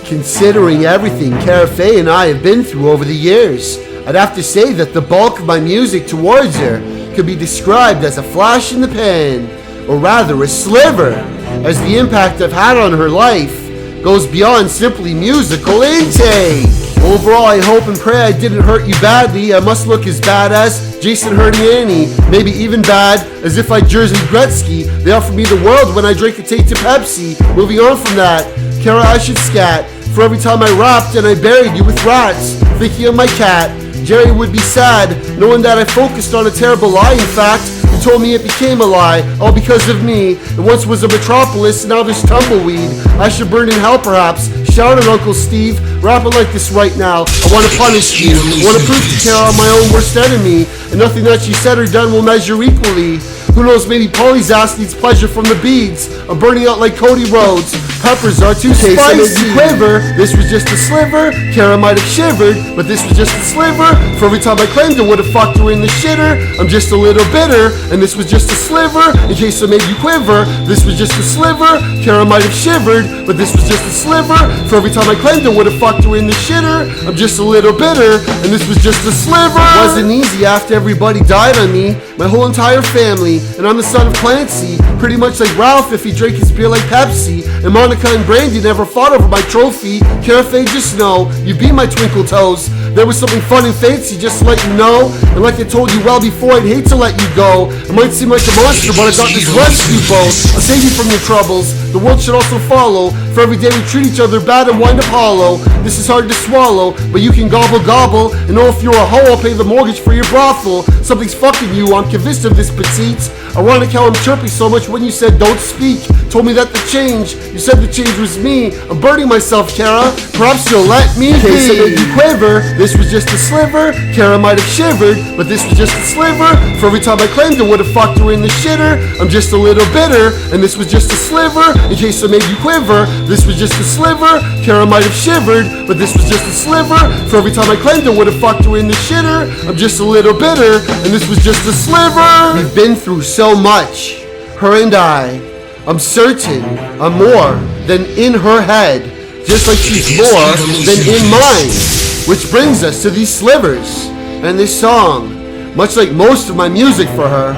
Considering everything Carah Faye and I have been through over the years, I'd have to say that the bulk of my music towards her could be described as a flash in the pan, or rather a sliver, as the impact I've had on her life goes beyond simply musical intake. Overall, I hope and pray I didn't hurt you badly. I must look as bad as Jason hurting Annie, maybe even bad as if I jerseyed Gretzky. They offered me the world when I drank a Tainted Pepsi. Moving on from that, Carah, I should scat for every time I rapped and I buried you with rats, thinking of my cat. Jerry would be sad, knowing that I focused on a terrible lie. In fact, he told me it became a lie, all because of me. It once was a Metropolis, now there's Tumbleweed. I should burn in hell perhaps. Shout out Uncle Steve, rapping like this right now. I want to punish you, I want to prove to Carah I'm my own worst enemy, and nothing that she said or done will measure equally. Who knows, maybe Paulie's ass needs pleasure from the beads. I'm burning out like Cody Rhodes. Peppers are too spicy. Quiver. This was just a sliver. Carah might have shivered, but this was just a sliver. For every time I claimed I would have fucked her in the shitter, I'm just a little bitter, and this was just a sliver. In case I made you quiver, this was just a sliver. Carah might have shivered, but this was just a sliver. For every time I claimed I would have fucked her in the shitter, I'm just a little bitter, and this was just a sliver. It wasn't easy after everybody died on me, my whole entire family. And I'm the son of Clancy, pretty much like Ralph if he drank his beer like Pepsi. And Monica and Brandy never fought over my trophy. Carah Faye, just know, you beat my twinkle toes. There was something fun and fancy just to let you know. And like I told you well before, I'd hate to let you go. I might seem like a monster, but I got this rescue boat. I'll save you from your troubles. The world should also follow. For every day we treat each other bad and wind up hollow. This is hard to swallow, but you can gobble gobble. And know if you're a hoe, I'll pay the mortgage for your brothel. Something's fucking you, I'm convinced of this petite. Ironic how I'm chirping so much when you said don't speak. Told me that the change, you said the change was me. I'm burning myself, Carah, perhaps you'll let me be. So made you quiver, this was just a sliver. Carah might have shivered, but this was just a sliver. For every time I claimed I would have fucked her in the shitter, I'm just a little bitter, and this was just a sliver. In case I made you quiver, this was just a sliver. Carah might have shivered, but this was just a sliver. For every time I claimed I would have fucked her in the shitter, I'm just a little bitter, and this was just a sliver. We've been through so much, her and I'm certain I'm more than in her head, just like she's more than in mine. Which brings us to these slivers, and this song, much like most of my music for her,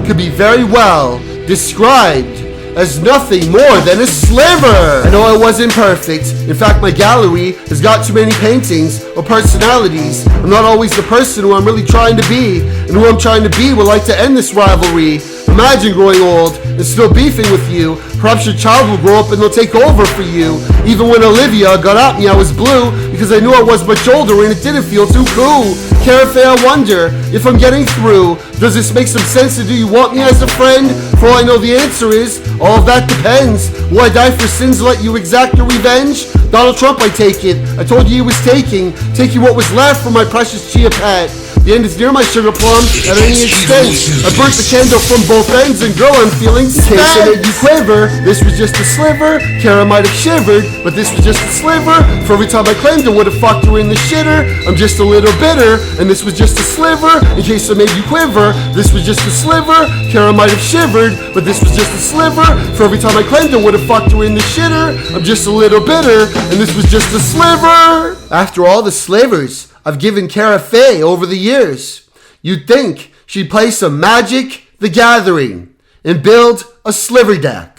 could be very well described as nothing more than a sliver. I know I wasn't perfect. In fact, my gallery has got too many paintings or personalities. I'm not always the person who I'm really trying to be, and who I'm trying to be would like to end this rivalry. Imagine growing old and still beefing with you. Perhaps your child will grow up and they'll take over for you. Even when Olivia got at me, I was blue because I knew I was much older and it didn't feel too cool. Carah Faye, I wonder if I'm getting through. Does this make some sense, or do you want me as a friend? For all I know, the answer is, all of that depends. Will I die for sins, let you exact your revenge? Donald Trump, I take it. I told you he was taking what was left from my precious chia pet. The end is near, my sugar plum, at any extent. I burnt the candle from both ends, and girl, I'm feeling spent. In case I made you quiver, this was just a sliver. Carah might have shivered, but this was just a sliver. For every time I claimed I would have fucked her in the shitter, I'm just a little bitter, and this was just a sliver. In case I made you quiver, this was just a sliver. Carah might have shivered, but this was just a sliver. For every time I claimed I would have fucked her in the shitter, I'm just a little bitter, and this was just a sliver. After all the slivers I've given Carah Faye over the years, you'd think she'd play some Magic the Gathering and build a sliver deck.